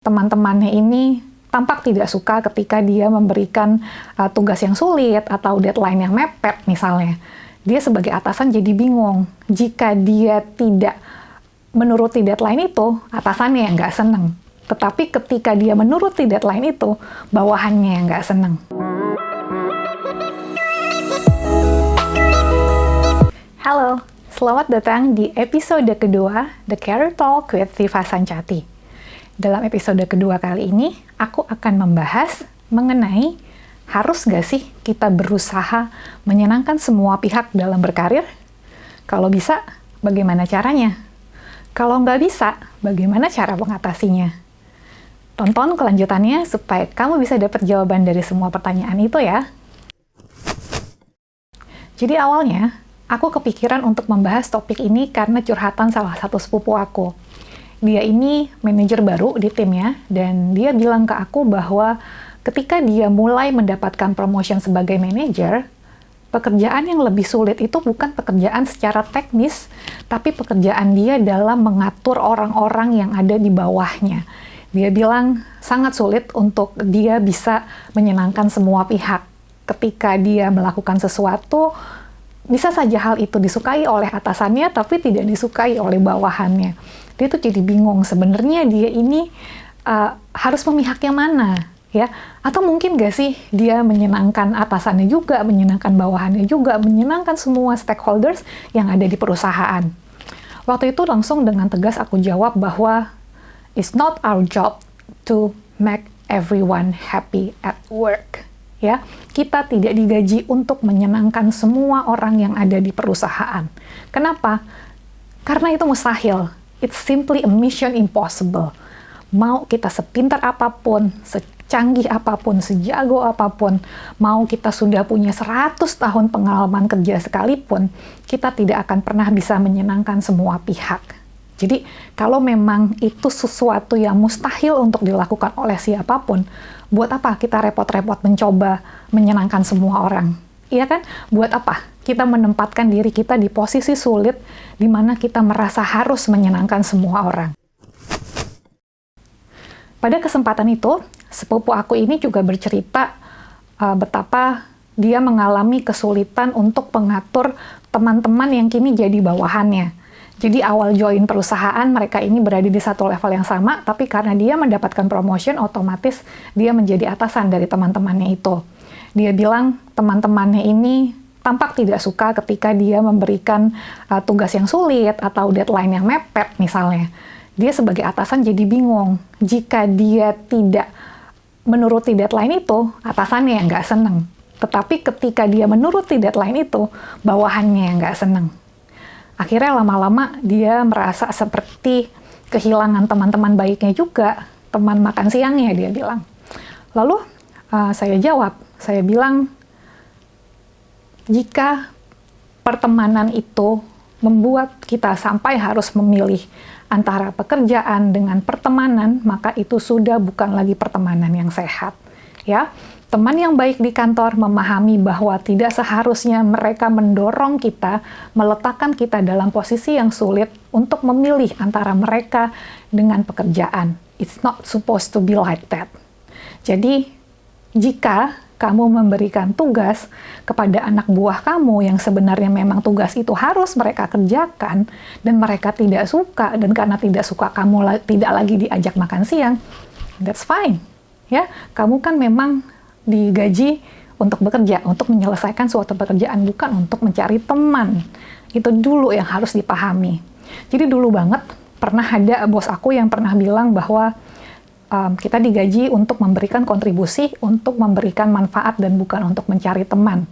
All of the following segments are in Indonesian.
teman-temannya ini tampak tidak suka ketika dia memberikan tugas yang sulit atau deadline yang mepet misalnya. Dia sebagai atasan jadi bingung. Jika dia tidak menuruti deadline itu, atasannya yang nggak seneng. Tetapi ketika dia menuruti deadline itu, bawahannya yang nggak seneng. Halo, selamat datang di episode kedua The Career Talk with Viva Sancati. Dalam episode kedua kali ini, aku akan membahas mengenai harus nggak sih kita berusaha menyenangkan semua pihak dalam berkarir? Kalau bisa, bagaimana caranya? Kalau nggak bisa, bagaimana cara mengatasinya? Tonton kelanjutannya supaya kamu bisa dapat jawaban dari semua pertanyaan itu ya. Jadi awalnya, aku kepikiran untuk membahas topik ini karena curhatan salah satu sepupu aku. Dia ini manajer baru di timnya, dan dia bilang ke aku bahwa ketika dia mulai mendapatkan promotion sebagai manajer, pekerjaan yang lebih sulit itu bukan pekerjaan secara teknis, tapi pekerjaan dia dalam mengatur orang-orang yang ada di bawahnya. Dia bilang sangat sulit untuk dia bisa menyenangkan semua pihak. Ketika dia melakukan sesuatu, bisa saja hal itu disukai oleh atasannya, tapi tidak disukai oleh bawahannya. Dia tuh jadi bingung, sebenarnya dia ini harus memihak yang mana, ya? Atau mungkin gak sih dia menyenangkan atasannya juga, menyenangkan bawahannya juga, menyenangkan semua stakeholders yang ada di perusahaan. Waktu itu langsung dengan tegas aku jawab bahwa it's not our job to make everyone happy at work. Ya, kita tidak digaji untuk menyenangkan semua orang yang ada di perusahaan. Kenapa? Karena itu mustahil. It's simply a mission impossible. Mau kita sepintar apapun, secanggih apapun, sejago apapun, mau kita sudah punya 100 tahun pengalaman kerja sekalipun, kita tidak akan pernah bisa menyenangkan semua pihak. Jadi, kalau memang itu sesuatu yang mustahil untuk dilakukan oleh siapapun, buat apa kita repot-repot mencoba menyenangkan semua orang? Iya kan? Buat apa kita menempatkan diri kita di posisi sulit di mana kita merasa harus menyenangkan semua orang? Pada kesempatan itu, sepupu aku ini juga bercerita betapa dia mengalami kesulitan untuk mengatur teman-teman yang kini jadi bawahannya. Jadi awal join perusahaan, mereka ini berada di satu level yang sama, tapi karena dia mendapatkan promotion, otomatis dia menjadi atasan dari teman-temannya itu. Dia bilang teman-temannya ini tampak tidak suka ketika dia memberikan tugas yang sulit atau deadline yang mepet misalnya. Dia sebagai atasan jadi bingung. Jika dia tidak menuruti deadline itu, atasannya yang nggak seneng. Tetapi ketika dia menuruti deadline itu, bawahannya yang nggak seneng. Akhirnya lama-lama dia merasa seperti kehilangan teman-teman baiknya juga, teman makan siangnya dia bilang. Lalu saya jawab, saya bilang, jika pertemanan itu membuat kita sampai harus memilih antara pekerjaan dengan pertemanan, maka itu sudah bukan lagi pertemanan yang sehat. Ya, teman yang baik di kantor memahami bahwa tidak seharusnya mereka mendorong kita, meletakkan kita dalam posisi yang sulit untuk memilih antara mereka dengan pekerjaan. It's not supposed to be like that. Jadi, jika kamu memberikan tugas kepada anak buah kamu yang sebenarnya memang tugas itu harus mereka kerjakan, dan mereka tidak suka, dan karena tidak suka kamu tidak lagi diajak makan siang, that's fine. Ya, kamu kan memang digaji untuk bekerja, untuk menyelesaikan suatu pekerjaan, bukan untuk mencari teman. Itu dulu yang harus dipahami. Jadi dulu banget pernah ada bos aku yang pernah bilang bahwa kita digaji untuk memberikan kontribusi, untuk memberikan manfaat dan bukan untuk mencari teman.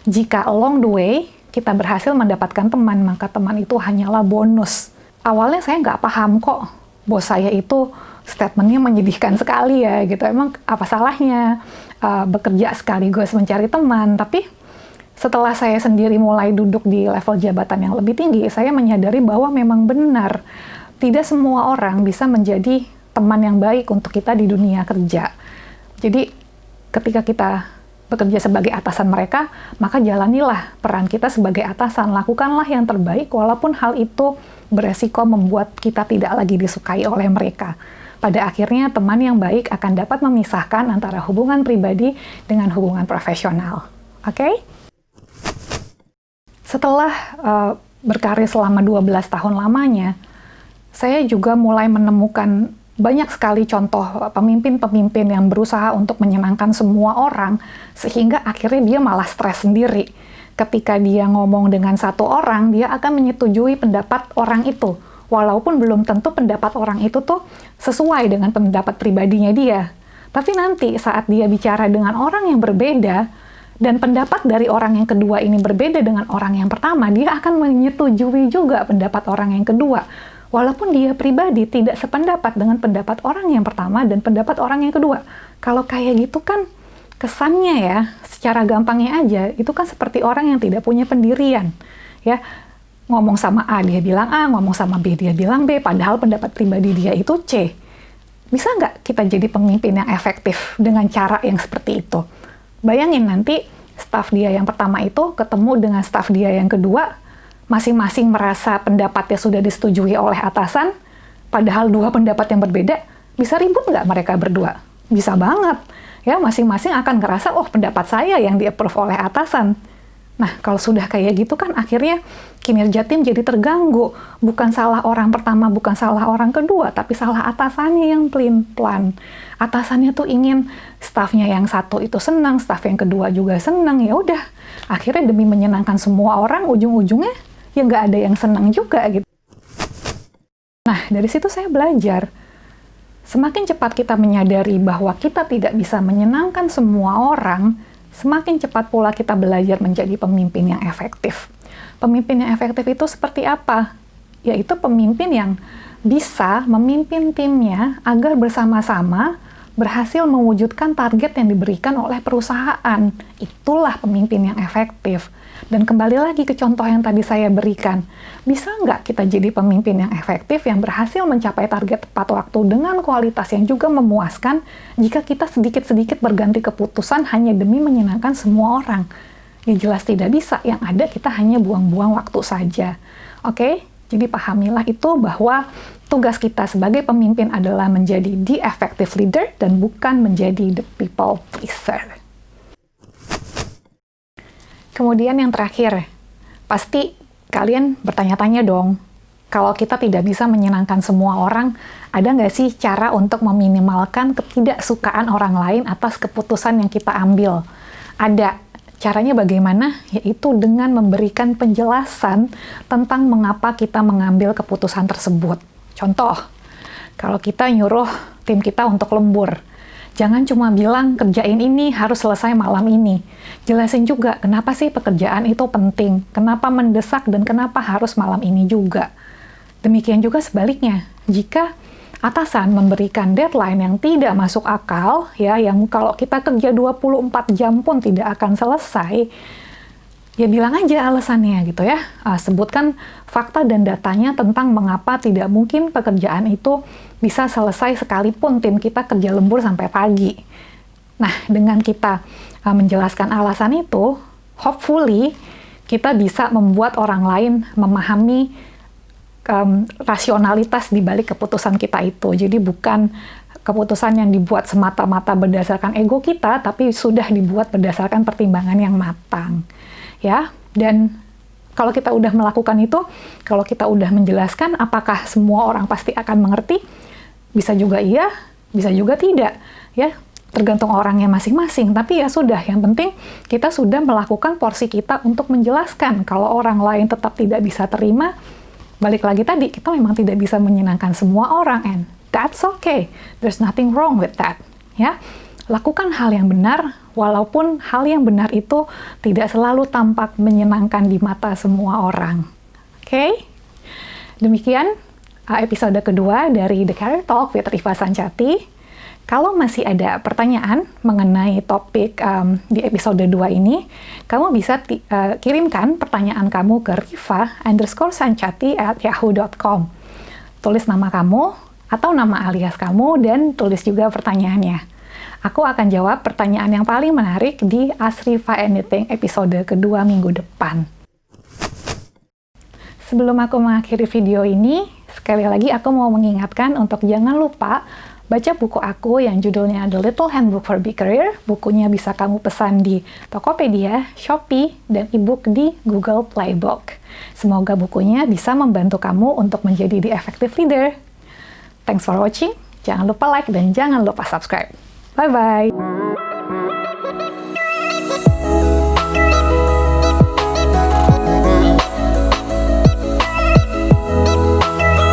Jika along the way kita berhasil mendapatkan teman, maka teman itu hanyalah bonus. Awalnya saya nggak paham kok, bos saya itu statementnya menyedihkan sekali ya gitu. Emang apa salahnya bekerja sekaligus mencari teman? Tapi setelah saya sendiri mulai duduk di level jabatan yang lebih tinggi, saya menyadari bahwa memang benar tidak semua orang bisa menjadi teman yang baik untuk kita di dunia kerja. Jadi ketika kita bekerja sebagai atasan mereka, maka jalanilah peran kita sebagai atasan. Lakukanlah yang terbaik walaupun hal itu beresiko membuat kita tidak lagi disukai oleh mereka. pada akhirnya teman yang baik akan dapat memisahkan antara hubungan pribadi dengan hubungan profesional. Oke? Setelah berkarir selama 12 tahun lamanya, saya juga mulai menemukan banyak sekali contoh pemimpin-pemimpin yang berusaha untuk menyenangkan semua orang, sehingga akhirnya dia malah stres sendiri. Ketika dia ngomong dengan satu orang, dia akan menyetujui pendapat orang itu, walaupun belum tentu pendapat orang itu tuh sesuai dengan pendapat pribadinya dia. Tapi nanti saat dia bicara dengan orang yang berbeda, dan pendapat dari orang yang kedua ini berbeda dengan orang yang pertama, dia akan menyetujui juga pendapat orang yang kedua. Walaupun dia pribadi tidak sependapat dengan pendapat orang yang pertama dan pendapat orang yang kedua. Kalau kayak gitu kan, kesannya ya, secara gampangnya aja, itu kan seperti orang yang tidak punya pendirian. Ya, ngomong sama A, dia bilang A, ngomong sama B, dia bilang B, padahal pendapat pribadi dia itu C. Bisa nggak kita jadi pemimpin yang efektif dengan cara yang seperti itu? Bayangin nanti, staf dia yang pertama itu ketemu dengan staf dia yang kedua, masing-masing merasa pendapatnya sudah disetujui oleh atasan, padahal dua pendapat yang berbeda, bisa ribut nggak mereka berdua? Bisa banget. Ya, masing-masing akan ngerasa, oh pendapat saya yang di-approve oleh atasan. Nah, kalau sudah kayak gitu kan akhirnya kinerja tim jadi terganggu. Bukan salah orang pertama, bukan salah orang kedua, tapi salah atasannya yang pelin-pelan. Atasannya tuh ingin stafnya yang satu itu senang, staf yang kedua juga senang, ya udah. Akhirnya demi menyenangkan semua orang, ujung-ujungnya ya nggak ada yang senang juga gitu. Nah, dari situ saya belajar. Semakin cepat kita menyadari bahwa kita tidak bisa menyenangkan semua orang, semakin cepat pula kita belajar menjadi pemimpin yang efektif. Pemimpin yang efektif itu seperti apa? Yaitu pemimpin yang bisa memimpin timnya agar bersama-sama berhasil mewujudkan target yang diberikan oleh perusahaan. Itulah pemimpin yang efektif. Dan kembali lagi ke contoh yang tadi saya berikan. Bisa nggak kita jadi pemimpin yang efektif yang berhasil mencapai target tepat waktu dengan kualitas yang juga memuaskan jika kita sedikit-sedikit berganti keputusan hanya demi menyenangkan semua orang? Ya jelas tidak bisa. Yang ada kita hanya buang-buang waktu saja. Oke? Jadi pahamilah itu bahwa tugas kita sebagai pemimpin adalah menjadi the effective leader dan bukan menjadi the people pleaser. Kemudian yang terakhir, pasti kalian bertanya-tanya dong, kalau kita tidak bisa menyenangkan semua orang, ada nggak sih cara untuk meminimalkan ketidaksukaan orang lain atas keputusan yang kita ambil? Ada. Caranya bagaimana? Yaitu dengan memberikan penjelasan tentang mengapa kita mengambil keputusan tersebut. Contoh, kalau kita nyuruh tim kita untuk lembur, jangan cuma bilang kerjain ini harus selesai malam ini. Jelasin juga kenapa sih pekerjaan itu penting, kenapa mendesak, dan kenapa harus malam ini juga. Demikian juga sebaliknya, jika atasan memberikan deadline yang tidak masuk akal, ya, yang kalau kita kerja 24 jam pun tidak akan selesai, ya bilang aja alasannya gitu ya. Sebutkan fakta dan datanya tentang mengapa tidak mungkin pekerjaan itu bisa selesai sekalipun tim kita kerja lembur sampai pagi. Nah, dengan kita menjelaskan alasan itu, hopefully kita bisa membuat orang lain memahami rasionalitas di balik keputusan kita itu. Jadi bukan keputusan yang dibuat semata-mata berdasarkan ego kita, tapi sudah dibuat berdasarkan pertimbangan yang matang. Ya, dan kalau kita udah melakukan itu, kalau kita udah menjelaskan, apakah semua orang pasti akan mengerti? Bisa juga iya, bisa juga tidak. Ya, tergantung orangnya masing-masing. Tapi ya sudah, yang penting kita sudah melakukan porsi kita untuk menjelaskan. Kalau orang lain tetap tidak bisa terima, balik lagi tadi, kita memang tidak bisa menyenangkan semua orang, and that's okay. There's nothing wrong with that. Ya, lakukan hal yang benar, walaupun hal yang benar itu tidak selalu tampak menyenangkan di mata semua orang. Oke? Demikian episode kedua dari The Career Talk with Rifa Sancati. Kalau masih ada pertanyaan mengenai topik di episode 2 ini, kamu bisa kirimkan pertanyaan kamu ke rifa_sancati@yahoo.com. Tulis nama kamu atau nama alias kamu dan tulis juga pertanyaannya. Aku akan jawab pertanyaan yang paling menarik di Ask Rifa Anything episode kedua minggu depan. Sebelum aku mengakhiri video ini, sekali lagi aku mau mengingatkan untuk jangan lupa baca buku aku yang judulnya The Little Handbook for Big Career. Bukunya bisa kamu pesan di Tokopedia, Shopee, dan e-book di Google Playbook. Semoga bukunya bisa membantu kamu untuk menjadi the effective leader. Thanks for watching. Jangan lupa like dan jangan lupa subscribe. Bye-bye.